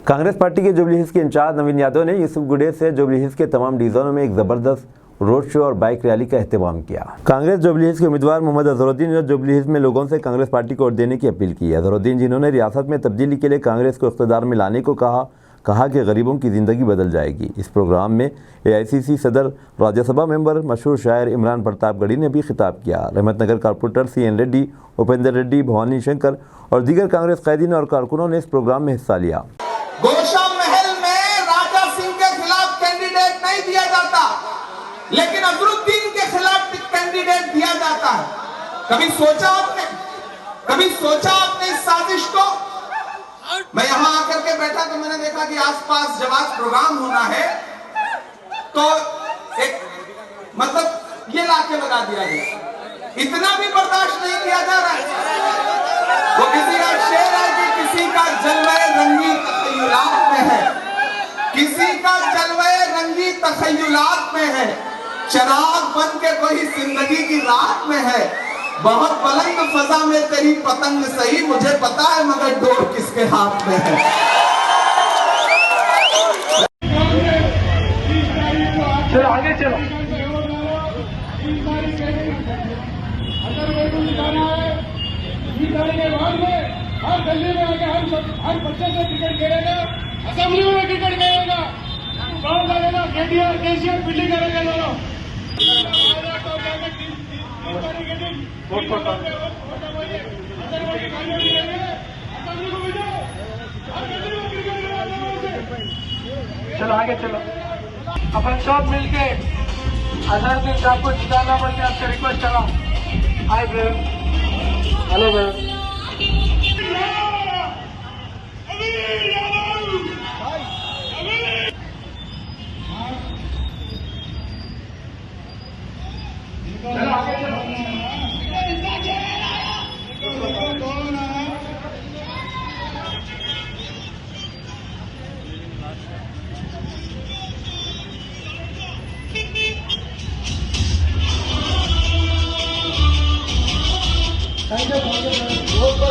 Congress party के jubilee hills के in charge नवीन यादव ने यूसुफगुड़े से जुबली हिल्स के तमाम डिवीजनों में एक जबरदस्त रोड शो और बाइक रैली का एहतमाम किया। कांग्रेस जुबली हिल्स के उम्मीदवार मोहम्मद अजहरुद्दीन ने जुबली हिल्स में लोगों से कांग्रेस पार्टी को वोट देने की अपील की। अजहरुद्दीन, जिन्होंने रियासत में तब्दीली के लिए कांग्रेस को इख्तियार में लाने को कहा कि गरीबों की ज़िंदगी बदल जाएगी। इस प्रोग्राम में AICC सदर, राज्यसभा मेंबर, मशहूर शायर इमरान प्रतापगढ़ी ने भी खिताब किया। रहमतनगर कारपोरेटर CN रेड्डी, उपेंद्र रेड्डी, भवानी शंकर और दीगर कांग्रेस कायदीन और कारकुनों ने इस प्रोग्राम में हिस्सा लिया। गोशा महल में राजा सिंह के खिलाफ कैंडिडेट नहीं दिया जाता, लेकिन अजहरुद्दीन के खिलाफ कैंडिडेट दिया जाता है। कभी सोचा आपने इस साजिश को? मैं यहां आकर के बैठा तो मैंने देखा कि आसपास जब आज प्रोग्राम होना है तो एक मतलब ये लाके लगा दिया गया। इतना भी बर्दाश्त नहीं किया जा रहा है। वो किसी का शेर है कि किसी का जलवे रंगी तखय्युलात में है, किसी का जलवे रंगी तखय्युलात में है, चराग बन के कोई जिंदगी की रात में है। बहुत बुलंद फजा में तेरी पतंग सही, मुझे पता है मगर डोर किसके हाथ में है। चलो आगे चलो। हर गली में आके हर बच्चे से क्रिकेट खेलेगा, असेंबली में क्रिकेट खेलेगा, गाँव जाएगा, KCR पिल्ली करेंगे दोनों। चलो आगे चलो। अपन सब मिलके अजहरुद्दीन साहब को जिताना बोल के आपसे रिक्वेस्ट करा। Hi brother, hello brother. चलो आगे चलो। थैंक यू बहुत बहुत।